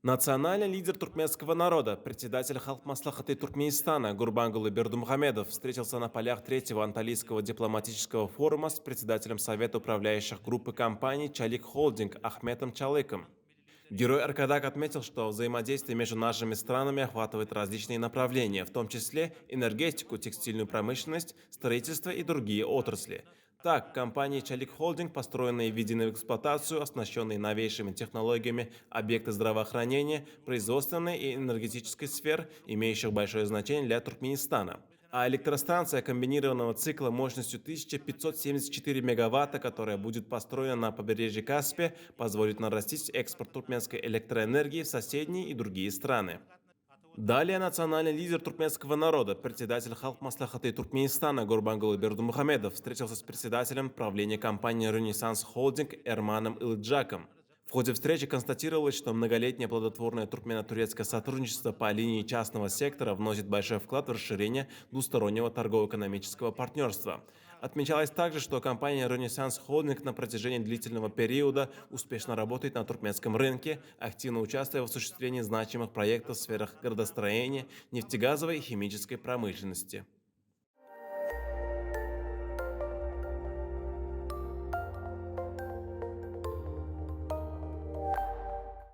Национальный лидер туркменского народа, председатель Халк-Маслахаты Туркменистана Гурбангулы Бердумухамедов встретился на полях третьего Анталийского дипломатического форума с председателем Совета управляющих группы компаний «Чалик Холдинг» Ахметом Чалыком. Герой Аркадак отметил, что взаимодействие между нашими странами охватывает различные направления, в том числе энергетику, текстильную промышленность, строительство и другие отрасли. Так, компании Чалик Холдинг, построенные и введены в эксплуатацию, оснащенные новейшими технологиями объекты здравоохранения, производственной и энергетической сфер, имеющих большое значение для Туркменистана. А электростанция комбинированного цикла мощностью 1574 мегаватта, которая будет построена на побережье Каспия, позволит нарастить экспорт туркменской электроэнергии в соседние и другие страны. Далее национальный лидер туркменского народа, председатель Халк-Маслахаты Туркменистана Гурбангулы Бердумухамедов встретился с председателем правления компании «Ренессанс Холдинг» Эрманом Илджаком. В ходе встречи констатировалось, что многолетнее плодотворное туркмено-турецкое сотрудничество по линии частного сектора вносит большой вклад в расширение двустороннего торгово-экономического партнерства. Отмечалось также, что компания «Ренессанс Холдинг» на протяжении длительного периода успешно работает на туркменском рынке, активно участвуя в осуществлении значимых проектов в сферах градостроения, нефтегазовой и химической промышленности.